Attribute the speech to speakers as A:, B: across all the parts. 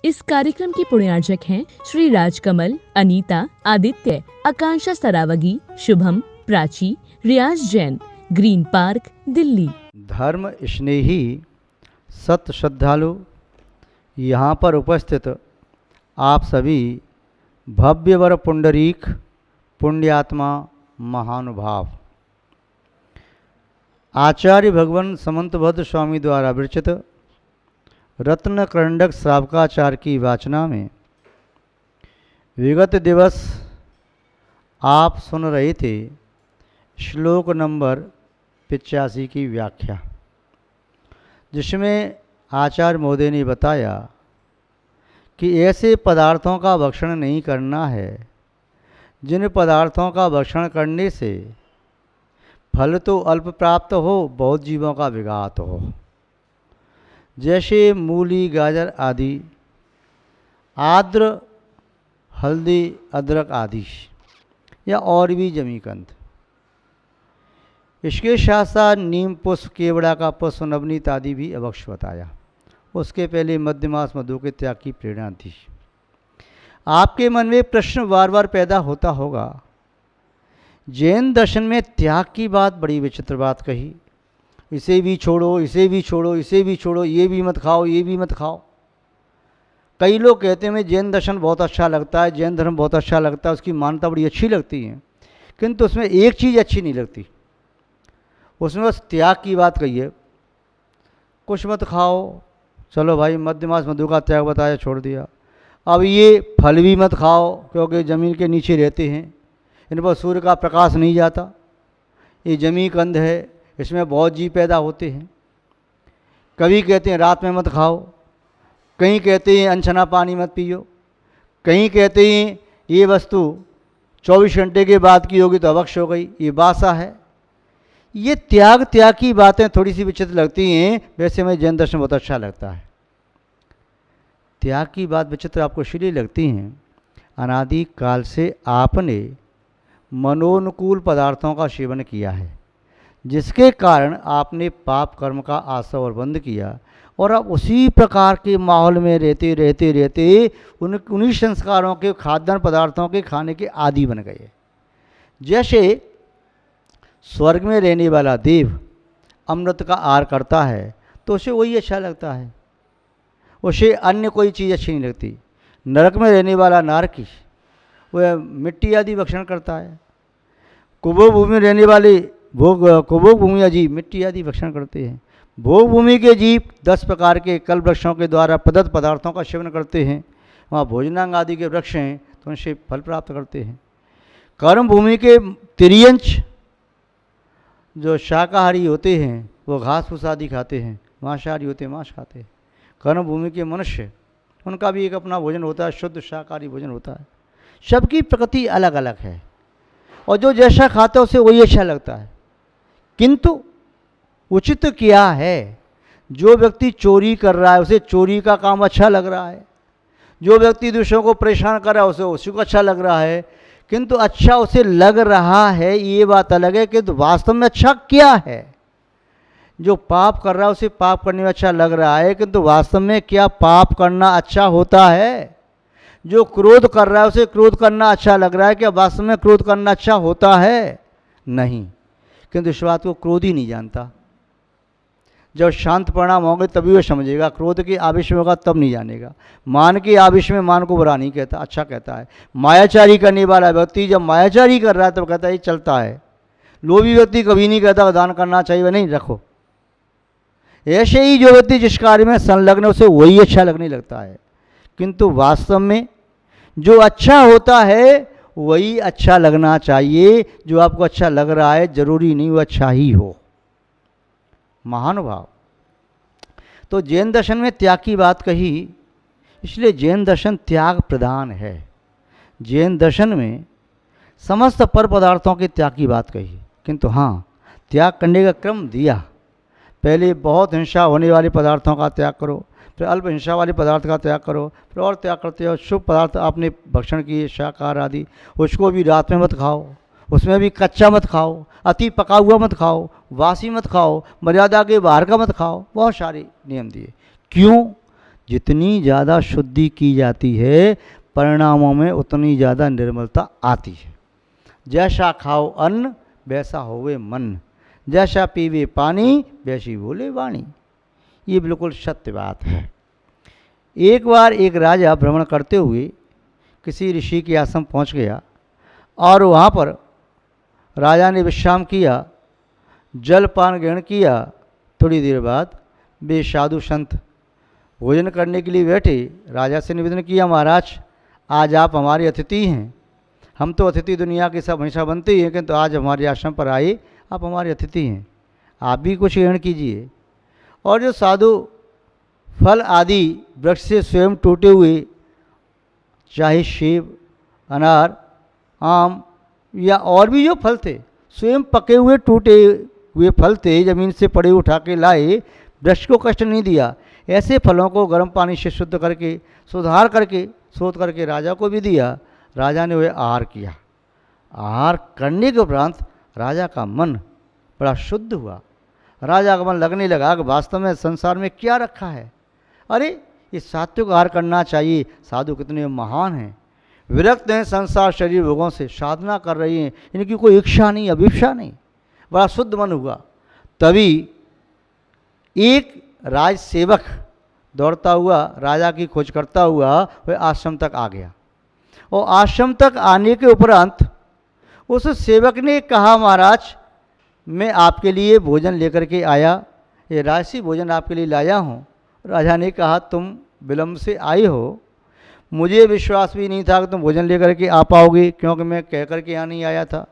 A: इस कार्यक्रम की पुण्यार्चक हैं श्री राजकमल, अनीता, आदित्य, आकांक्षा सरावगी, शुभम, प्राची, रियाज जैन, ग्रीन पार्क, दिल्ली।
B: धर्म स्नेही सत श्रद्धालु यहाँ पर उपस्थित आप सभी भव्यवर पुंडरीक पुण्यात्मा महानुभाव, आचार्य भगवान समंतभद्र स्वामी द्वारा विरचित रत्न करंडक श्रावकाचार की वाचना में विगत दिवस आप सुन रहे थे श्लोक नंबर 85 की व्याख्या, जिसमें आचार्य महोदय ने बताया कि ऐसे पदार्थों का भक्षण नहीं करना है जिन पदार्थों का भक्षण करने से फल तो अल्प प्राप्त हो, बहुत जीवों का विघात हो, जैसे मूली, गाजर आदि, आद्र, हल्दी, अदरक आदि, या और भी जमीकंद। इसके साथ साथ नीम पुष्प, केवड़ा का पुष्प, नवनीत आदि भी अवश्य बताया। उसके पहले मध्यमास मधु के त्याग की प्रेरणा दी। आपके मन में प्रश्न बार बार पैदा होता होगा, जैन दर्शन में त्याग की बात बड़ी विचित्र बात कही, इसे भी छोड़ो, इसे भी छोड़ो, इसे भी छोड़ो, ये भी मत खाओ, ये भी मत खाओ। कई लोग कहते हैं हमें जैन दर्शन बहुत अच्छा लगता है, जैन धर्म बहुत अच्छा लगता है, उसकी मान्यता बड़ी अच्छी लगती है, किंतु उसमें एक चीज़ अच्छी नहीं लगती, उसमें बस त्याग की बात कही है। कुछ मत खाओ, चलो भाई मध्यमास मधु का त्याग बताया, छोड़ दिया। अब ये फल भी मत खाओ क्योंकि ज़मीन के नीचे रहते हैं, इन पर सूर्य का प्रकाश नहीं जाता, ये जमीकंद है, इसमें बहुत जीव पैदा होते हैं। कभी कहते हैं रात में मत खाओ, कहीं कहते हैं अनछना पानी मत पियो, कहीं कहते हैं ये वस्तु 24 घंटे के बाद की होगी तो अवश्य हो गई, ये बासा है। ये त्याग की बातें थोड़ी सी विचित्र लगती हैं, वैसे हमें जैन दर्शन बहुत अच्छा लगता है। त्याग की बात विचित्र आपको इसलिए लगती हैं, अनादि काल से आपने मनोनुकूल पदार्थों का सेवन किया है, जिसके कारण आपने पाप कर्म का आसव बंद किया, और अब उसी प्रकार के माहौल में रहते रहते रहते उन्हीं संस्कारों के खाद्यान्न पदार्थों के खाने के आदी बन गए। जैसे स्वर्ग में रहने वाला देव अमृत का आहार करता है तो उसे वही अच्छा लगता है, उसे अन्य कोई चीज़ अच्छी नहीं लगती। नरक में रहने वाला नारकी वह मिट्टी आदि भक्षण करता है, कुबोग भूमि में रहने वाले कुबोग भूमि अजीब मिट्टी आदि भक्षण करते हैं। भोग भूमि के जीव 10 प्रकार के कल वृक्षों के द्वारा प्रदत्त पदार्थों का सेवन करते हैं, वहाँ भोजनांग आदि के वृक्ष हैं तो उनसे फल प्राप्त करते हैं। कर्म भूमि के तिर्यंच जो शाकाहारी होते हैं वो घास फूस आदि खाते हैं, मांसाहारी होते हैं मांस खाते हैं। कर्म भूमि के मनुष्य, उनका भी एक अपना भोजन होता है, शुद्ध शाकाहारी भोजन होता है। सबकी प्रकृति अलग अलग है और जो जैसा खाता है उसे वही अच्छा लगता है, किंतु उचित क्या है? जो व्यक्ति चोरी कर रहा है उसे चोरी का काम अच्छा लग रहा है, जो व्यक्ति दूसरों को परेशान कर रहा है उसे उसी को अच्छा लग रहा है, किंतु अच्छा उसे लग रहा है ये बात अलग है, किंतु वास्तव में अच्छा क्या है? जो पाप कर रहा है उसे पाप करने में अच्छा लग रहा है, किंतु वास्तव में क्या पाप करना अच्छा होता है? जो क्रोध कर रहा है उसे क्रोध करना अच्छा लग रहा है, क्या वास्तव में क्रोध करना अच्छा होता है? नहीं, किंतु इस बात को क्रोध ही नहीं जानता। जब शांत परिणाम होंगे तभी वो समझेगा, क्रोध के आवेश में होगा तब नहीं जानेगा। मान के आवेश में मान को बुरा नहीं कहता, अच्छा कहता है। मायाचारी करने वाला व्यक्ति जब मायाचारी कर रहा है तब कहता है ये चलता है। लोभी व्यक्ति कभी नहीं कहता दान करना चाहिए, वह नहीं रखो। ऐसे ही जो व्यक्ति जिस कार्य में संलग्न है उसे वही अच्छा लगने लगता है, किंतु वास्तव में जो अच्छा होता है वही अच्छा लगना चाहिए। जो आपको अच्छा लग रहा है जरूरी नहीं वो अच्छा ही हो। महानुभाव, तो जैन दर्शन में त्याग की बात कही, इसलिए जैन दर्शन त्याग प्रधान है। जैन दर्शन में समस्त पर पदार्थों के त्याग की बात कही, किंतु हाँ त्याग करने का क्रम दिया। पहले बहुत हिंसा होने वाले पदार्थों का त्याग करो, फिर अल्प हिंसा वाले पदार्थ का त्याग करो, फिर और त्याग करते हो शुभ पदार्थ आपने भक्षण किए शाकाहार आदि, उसको भी रात में मत खाओ, उसमें भी कच्चा मत खाओ, अति पका हुआ मत खाओ, वासी मत खाओ, मर्यादा के बाहर का मत खाओ। बहुत सारे नियम दिए। क्यों? जितनी ज़्यादा शुद्धि की जाती है परिणामों में उतनी ज़्यादा निर्मलता आती है। जैसा खाओ अन्न वैसा होवे मन, जैसा पीवे पानी वैसी बोले वाणी। ये बिल्कुल सत्य बात है। एक बार एक राजा भ्रमण करते हुए किसी ऋषि के आश्रम पहुंच गया और वहाँ पर राजा ने विश्राम किया, जलपान ग्रहण किया। थोड़ी देर बाद वे साधु संत भोजन करने के लिए बैठे। राजा से निवेदन किया, महाराज आज आप हमारे अतिथि हैं। हम तो अतिथि दुनिया के सब हमेशा बनते ही हैं, किंतु आज हमारे आश्रम पर आए, आप हमारे अतिथि हैं, आप भी कुछ ग्रहण कीजिए। और जो साधु फल आदि वृक्ष से स्वयं टूटे हुए, चाहे सेब, अनार, आम या और भी जो फल थे, स्वयं पके हुए टूटे हुए फल थे, ज़मीन से पड़े उठा के लाए, वृक्ष को कष्ट नहीं दिया। ऐसे फलों को गर्म पानी से शुद्ध करके, सुधार करके, शोध करके राजा को भी दिया। राजा ने वह आहार किया। आहार करने के उपरांत राजा का मन बड़ा शुद्ध हुआ। राजा का मन लगने लगा कि वास्तव में संसार में क्या रखा है, अरे ये सात्विक आहार करना चाहिए। साधु कितने महान हैं, विरक्त हैं संसार शरीर भोगों से, साधना कर रही हैं, इनकी कोई इच्छा नहीं, अभिप्सा नहीं, बड़ा शुद्ध मन हुआ। तभी एक राज सेवक दौड़ता हुआ राजा की खोज करता हुआ वह आश्रम तक आ गया। और आश्रम तक आने के उपरांत उस सेवक ने कहा, महाराज मैं आपके लिए भोजन लेकर के आया, ये राजसी भोजन आपके लिए लाया हूँ। राजा ने कहा, तुम विलम्ब से आए हो, मुझे विश्वास भी नहीं था कि तुम भोजन लेकर के आ पाओगे, क्योंकि मैं कह कर के यहाँ नहीं आया था,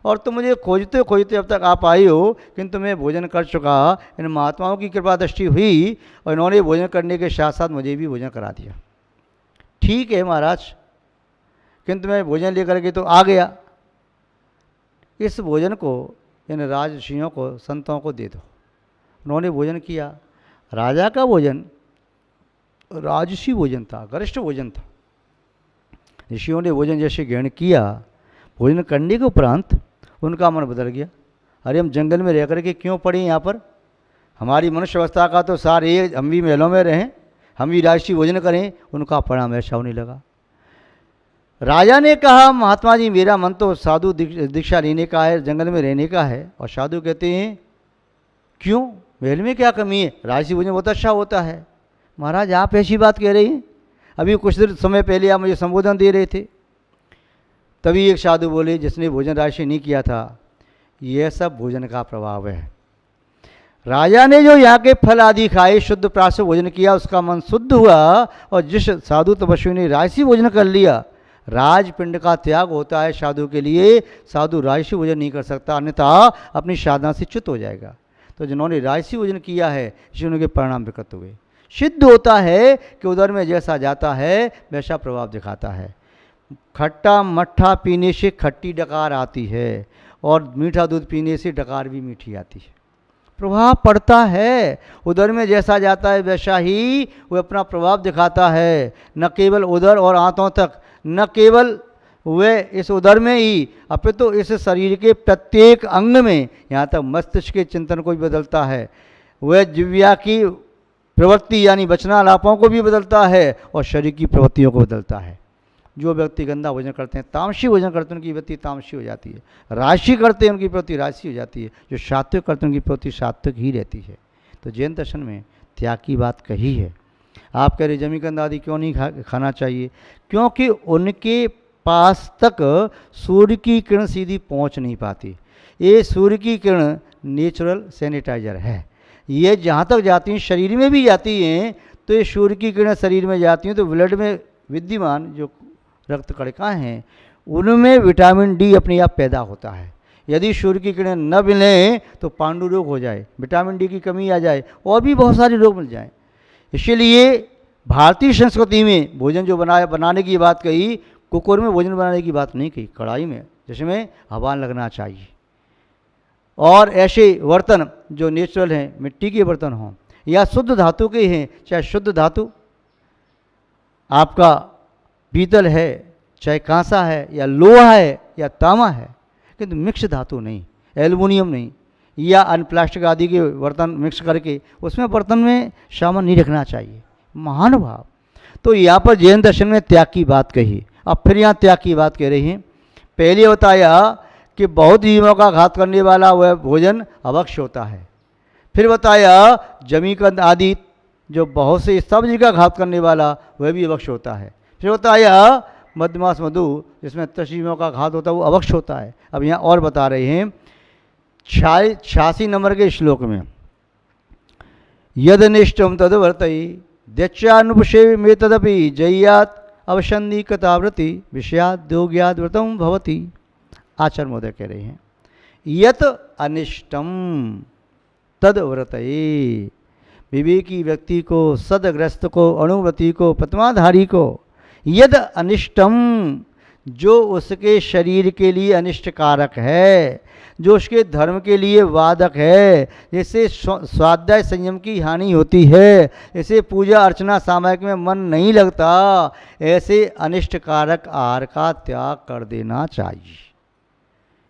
B: और तुम मुझे खोजते खोजते अब तक आप आई हो, किंतु मैं भोजन कर चुका। इन महात्माओं की कृपा दृष्टि हुई और इन्होंने भोजन करने के साथ साथ मुझे भी भोजन करा दिया। ठीक है महाराज, किंतु मैं भोजन लेकर के तो आ गया, इस भोजन को इन राजर्षियों को, संतों को दे दो। उन्होंने भोजन किया। राजा का भोजन राजसी भोजन था, गरिष्ठ भोजन था। ऋषियों ने भोजन जैसे ग्रहण किया, भोजन करने के उपरांत उनका मन बदल गया। अरे हम जंगल में रह करके क्यों पड़े यहाँ पर, हमारी मनुष्य अवस्था का तो सार ये, हम भी महलों में रहें, हम भी राजसी भोजन करें। उनका परिणाम ऐसा होने लगा। राजा ने कहा, महात्मा जी मेरा मन तो साधु दीक्षा लेने का है, जंगल में रहने का है। और साधु कहते हैं, क्यों, महल में क्या कमी है, राजसी भोजन बहुत अच्छा होता है। महाराज आप ऐसी बात कह रही हैं, अभी कुछ देर समय पहले आप मुझे संबोधन दे रहे थे। तभी एक साधु बोले, जिसने भोजन राजसी नहीं किया था, यह सब भोजन का प्रभाव है। राजा ने जो यहाँ के फल आदि खाए, शुद्ध प्राश भोजन किया, उसका मन शुद्ध हुआ। और जिस साधु तपस्वी ने राजसी भोजन कर लिया, राजपिंड का त्याग होता है साधु के लिए। साधु राजसी भोजन नहीं कर सकता, अन्यथा अपनी साधना से च्युत हो जाएगा। तो जिन्होंने राजसी भोजन किया है, इसलिए उनके परिणाम विकट हुए। सिद्ध होता है कि उधर में जैसा जाता है वैसा प्रभाव दिखाता है। खट्टा मट्ठा पीने से खट्टी डकार आती है, और मीठा दूध पीने से डकार भी मीठी आती है। प्रभाव पड़ता है, उधर में जैसा जाता है वैसा ही वो अपना प्रभाव दिखाता है। न केवल उधर और आंतों तक, न केवल वे इस उदर में ही, अपितु इस शरीर के प्रत्येक अंग में, यहाँ तक मस्तिष्क के चिंतन को भी बदलता है। वह जिव्या की प्रवृत्ति यानी वचनालापों को भी बदलता है, और शरीर की प्रवृत्तियों को बदलता है। जो व्यक्ति गंदा भोजन करते हैं, तामसी भोजन करते हैं, उनकी वृत्ति तामसी हो जाती है। राजसी करते हैं, उनकी प्रवृत्ति राजसी हो जाती है। जो सात्विक करते हैं, उनकी प्रवृत्ति सात्विक ही रहती है। तो जैन दर्शन में त्याग की बात कही है। आप कह रहे जमीकंद आदि क्यों नहीं खाना चाहिए, क्योंकि उनके पास तक सूर्य की किरण सीधी पहुंच नहीं पाती। ये सूर्य की किरण नेचुरल सैनिटाइजर है। ये जहाँ तक जाती हैं, शरीर में भी जाती हैं, तो ये सूर्य की किरण शरीर में जाती हैं, तो ब्लड में विद्यमान जो रक्त कणिकाएँ हैं, उनमें विटामिन डी अपने आप पैदा होता है। यदि सूर्य की किरण न मिलें तो पांडु रोग हो जाए, विटामिन डी की कमी आ जाए, और भी बहुत सारे रोग मिल जाएँ। इसीलिए भारतीय संस्कृति में भोजन जो बनाने की बात कही, कुकर में भोजन बनाने की बात नहीं कही, कढ़ाई में, जिसमें हवा लगना चाहिए। और ऐसे बर्तन जो नेचुरल हैं, मिट्टी के बर्तन हों या शुद्ध धातु के हैं, चाहे शुद्ध धातु आपका पीतल है, चाहे कांसा है, या लोहा है, या तांबा है, किंतु मिक्स धातु नहीं, एल्युमिनियम नहीं, या अन्य प्लास्टिक आदि के बर्तन मिक्स करके उसमें बर्तन में सामान नहीं रखना चाहिए। महानुभाव। तो यहाँ पर जैन दर्शन में त्याग की बात कही, अब फिर यहाँ त्याग की बात कह रही हैं। पहले बताया कि बहुत जीवों का घात करने वाला वह भोजन अभक्ष्य होता है। फिर बताया जमीकंद आदि जो बहुत से सब जी का घात करने वाला वह भी अभक्ष्य होता है। फिर बताया मध्यमास मधु जिसमें 10 जीवों का घात होता है वो अभक्ष्य होता है। अब यहाँ और बता रहे हैं 86 नंबर के श्लोक में, यदनिष्टम तद वर्तई द्यचानुपशे में तदपि जय्यात अवसंधि कथावृति विषयाद दोग्याद व्रतम भवति। आचार्य महोदय कह रहे हैं यत अनिष्टम तद व्रतये, विवेकी व्यक्ति को, सदग्रस्त को, अणुव्रति को, पद्माधारी को, यद अनिष्टम जो उसके शरीर के लिए अनिष्टकारक है, जो उसके धर्म के लिए वादक है, जैसे स्वाध्याय संयम की हानि होती है, जैसे पूजा अर्चना सामयिक में मन नहीं लगता, ऐसे अनिष्टकारक आहार का त्याग कर देना चाहिए।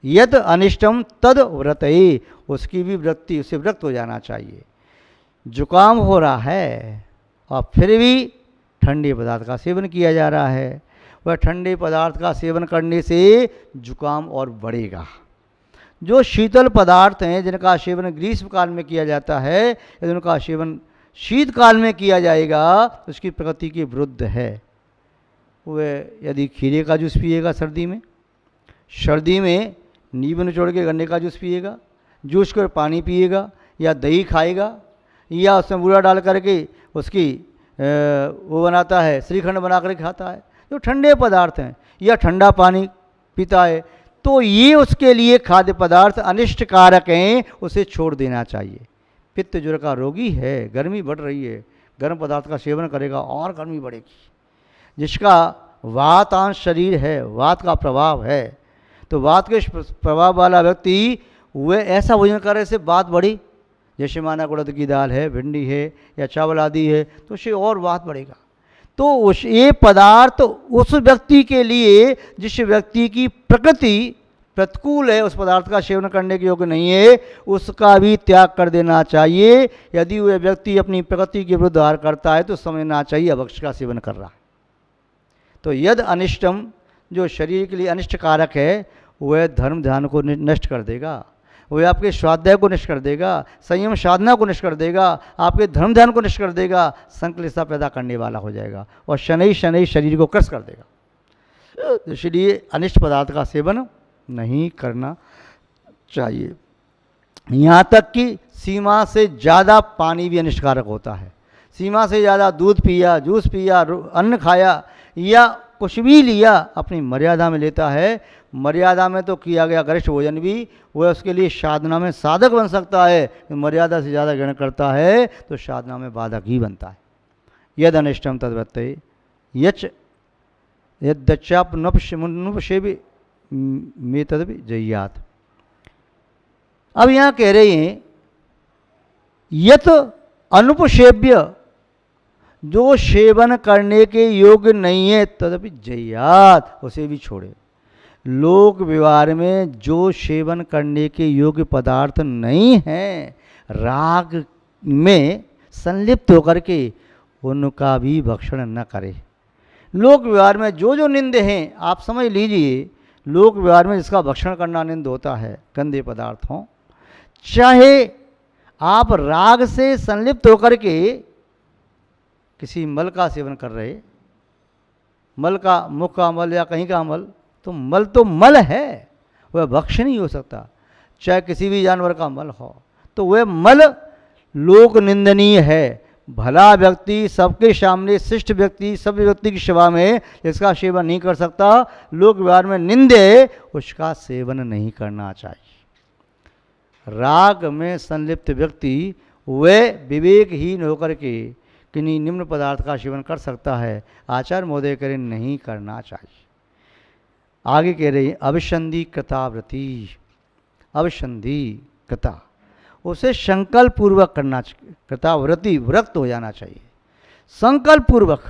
B: यद अनिष्टम तद व्रतये, उसकी भी वृत्ति, उसे व्रत हो जाना चाहिए। जुकाम हो रहा है और फिर भी ठंडे पदार्थ का सेवन किया जा रहा है, वह ठंडे पदार्थ का सेवन करने से जुकाम और बढ़ेगा। जो शीतल पदार्थ हैं जिनका सेवन ग्रीष्म काल में किया जाता है, यदि उनका सेवन शीतकाल में किया जाएगा तो उसकी प्रकृति के विरुद्ध है। वह यदि खीरे का जूस पिएगा सर्दी में नींबू निचोड़ के गन्ने का जूस पिएगा, जूस कर पानी पिएगा, या दही खाएगा, या उसमें बूरा डाल करके उसकी वो बनाता है, श्रीखंड बना कर खाता है, जो ठंडे पदार्थ हैं, या ठंडा पानी पीता है, तो ये उसके लिए खाद्य पदार्थ अनिष्टकारक हैं, उसे छोड़ देना चाहिए। पित्त ज्वर का रोगी है, गर्मी बढ़ रही है, गर्म पदार्थ का सेवन करेगा और गर्मी बढ़ेगी। जिसका वातांश शरीर है, वात का प्रभाव है, तो वात के प्रभाव वाला व्यक्ति वह ऐसा भोजन करे से बात बढ़ी, जैसे माना उड़द की दाल है, भिंडी है, या चावल आदि है, तो उससे और वात बढ़ेगा। तो उस ये पदार्थ उस व्यक्ति के लिए जिस व्यक्ति की प्रकृति प्रतिकूल है, उस पदार्थ का सेवन करने के योग्य नहीं है, उसका भी त्याग कर देना चाहिए। यदि वह व्यक्ति अपनी प्रकृति के विरुद्ध आहार करता है तो समझना चाहिए अभक्ष्य का सेवन कर रहा है। तो यद अनिष्टम जो शरीर के लिए अनिष्टकारक है, वह धर्म ध्यान को नष्ट कर देगा, वह आपके स्वाध्याय को नष्ट कर देगा, संयम साधना को नष्ट कर देगा, आपके धर्म ध्यान को नष्ट कर देगा, संकलिष्ठता पैदा करने वाला हो जाएगा और शनै शनै शरीर को क्रस कर देगा। इसलिए अनिष्ट पदार्थ का सेवन नहीं करना चाहिए। यहाँ तक कि सीमा से ज़्यादा पानी भी अनिष्टकारक होता है। सीमा से ज़्यादा दूध पिया, जूस पिया, अन्न खाया या कुछ भी लिया, अपनी मर्यादा में लेता है। मर्यादा में तो किया गया गरिष्ठ भोजन भी वह उसके लिए साधना में साधक बन सकता है, मर्यादा से ज़्यादा ग्रहण करता है तो साधना में बाधक ही बनता है। यद अनिष्टम तद्वत्ते यच यद्दच्चापनुपशे भी में तद भी जय्यात। अब यहाँ कह रहे हैं यत अनुपसेव्य, जो सेवन करने के योग्य नहीं है, तदपि जय्यात, उसे भी छोड़े। लोक व्यवहार में जो सेवन करने के योग्य पदार्थ नहीं है, राग में संलिप्त होकर के उनका भी भक्षण न करे। लोक व्यवहार में जो जो निंद हैं, आप समझ लीजिए, लोक व्यवहार में जिसका भक्षण करना निंद होता है, गंदे पदार्थ हों, चाहे आप राग से संलिप्त होकर के किसी मल का सेवन कर रहे, मल का, मुख का मल या कहीं का मल, तो मल है, वह भक्ष्य नहीं हो सकता। चाहे किसी भी जानवर का मल हो, तो वह मल लोक निंदनीय है। भला व्यक्ति सबके सामने, शिष्ट व्यक्ति सब व्यक्ति की सेवा में इसका सेवन नहीं कर सकता, लोक व्यवहार में निंदे, उसका सेवन नहीं करना चाहिए। राग में संलिप्त व्यक्ति वह विवेकहीन होकर के किन्हीं निम्न पदार्थ का सेवन कर सकता है, आचार्य महोदय करें नहीं करना चाहिए। आगे कह रहे हैं अभिसंधि कृताव्रति, अभिसंधि कृता, उसे संकल्प पूर्वक करना, कृताव्रति व्रत हो जाना चाहिए, संकल्प पूर्वक।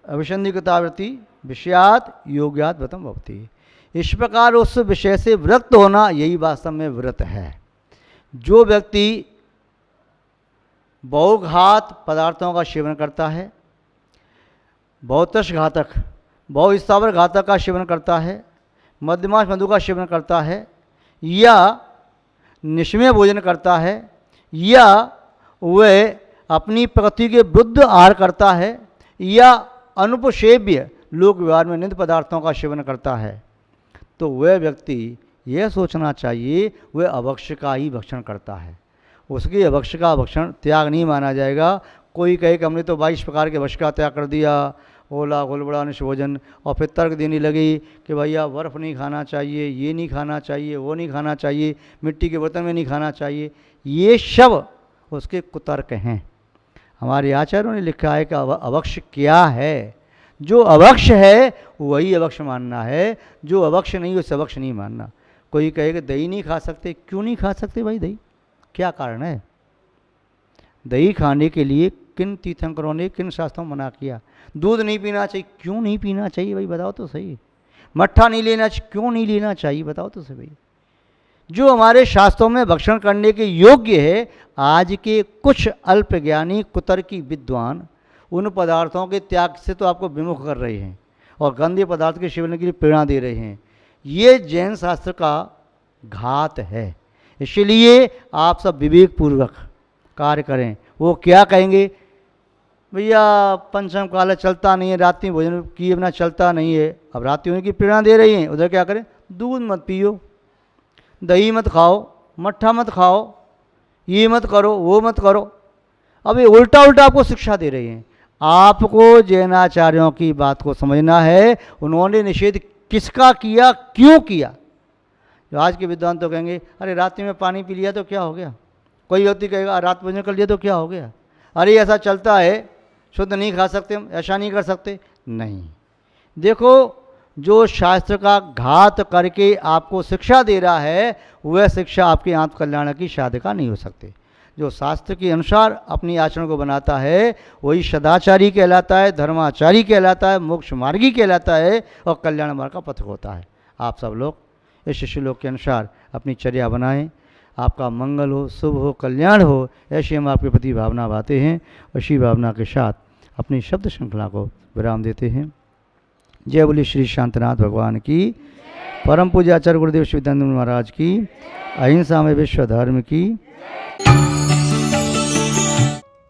B: अभिसंधि कृताव्रति विषयात योग्यात व्रतम भवति। इस प्रकार उस विषय से व्रत होना, यही वास्तव में व्रत है। जो व्यक्ति बहुघात पदार्थों का सेवन करता है, बहुतश घातक, बहुस्थावर घातक का सेवन करता है, मध्यमास मधु का सेवन करता है, या निष्मेय भोजन करता है, या वह अपनी प्रकृति के विरुद्ध आहार करता है, या अनुपसेव्य लोक व्यवहार में निंद पदार्थों का सेवन करता है, तो वह व्यक्ति यह सोचना चाहिए वह अभक्ष्य का ही भक्षण करता है। उसके अभक्ष्य का भक्षण त्याग नहीं माना जाएगा। कोई कहे कि हमने तो 22 प्रकार के भक्ष्य का त्याग कर दिया, ओला गुलबड़ा निष्भोजन, और फिर तर्क देने लगी कि भैया बर्फ़ नहीं खाना चाहिए, ये नहीं खाना चाहिए, वो नहीं खाना चाहिए, मिट्टी के बर्तन में नहीं खाना चाहिए। ये सब उसके कुतर्क हैं। हमारे आचार्यों ने लिखा है कि अभक्ष्य क्या है। जो अभक्ष्य है वही अभक्ष्य मानना है, जो अभक्ष्य नहीं उसे अभक्ष्य नहीं मानना। कोई कहे कि दही नहीं खा सकते, क्यों नहीं खा सकते भाई दही? क्या कारण है? दही खाने के लिए किन तीर्थंकरों ने, किन शास्त्रों में मना किया? दूध नहीं पीना चाहिए, क्यों नहीं पीना चाहिए भाई बताओ तो सही? मट्ठा नहीं लेना चाहिए, क्यों नहीं लेना चाहिए बताओ तो सही भाई? जो हमारे शास्त्रों में भक्षण करने के योग्य है, आज के कुछ अल्पज्ञानी कुतर्की विद्वान उन पदार्थों के त्याग से तो आपको विमुख कर रहे हैं और गंदे पदार्थ के सेवन के लिए प्रेरणा दे रहे हैं। ये जैन शास्त्र का घात है। इसलिए आप सब विवेकपूर्वक कार्य करें। वो क्या कहेंगे, भैया पंचम काल चलता नहीं है, रात्रि भोजन किए बिना चलता नहीं है। अब रात्रि होने की प्रेरणा दे रही हैं, उधर क्या करें? दूध मत पियो, दही मत खाओ, मट्ठा मत खाओ, ये मत करो, वो मत करो। अब ये उल्टा उल्टा आपको शिक्षा दे रही हैं। आपको जैनाचार्यों की बात को समझना है, उन्होंने निषेध किसका किया, क्यों किया। जो आज के विद्वान तो कहेंगे अरे रात्रि में पानी पी लिया तो क्या हो गया। कोई व्यक्ति कहेगा रात भोजन कर लिया तो क्या हो गया। अरे ऐसा चलता है, शुद्ध नहीं खा सकते हम, ऐसा नहीं कर सकते। नहीं, देखो जो शास्त्र का घात करके आपको शिक्षा दे रहा है वह शिक्षा आपके आत्मकल्याण की साधिका नहीं हो सकती। जो शास्त्र के अनुसार अपनी आचरण को बनाता है वही सदाचारी कहलाता है, धर्माचारी कहलाता है, मोक्ष मार्गी कहलाता है और कल्याण मार्ग का पथिक होता है। आप सब लोग इस श्लोक के अनुसार अपनी चर्या बनाएं। आपका मंगल हो, शुभ हो, कल्याण हो, ऐसी हम आपके प्रति भावना बाते हैं। उसी भावना के साथ अपनी शब्द श्रृंखला को विराम देते हैं। जय बोले श्री शांतनाथ भगवान की, परम पूज्य आचार्य गुरुदेव श्री विद्यानंद महाराज की, अहिंसा में विश्व धर्म की।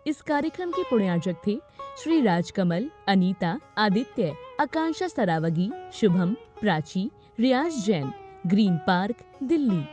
A: इस कार्यक्रम के पुण्यार्चक थे श्री राजकमल, अनीता, आदित्य, आकांक्षा सरावगी, शुभम, प्राची, रियाज जैन, ग्रीन पार्क, दिल्ली।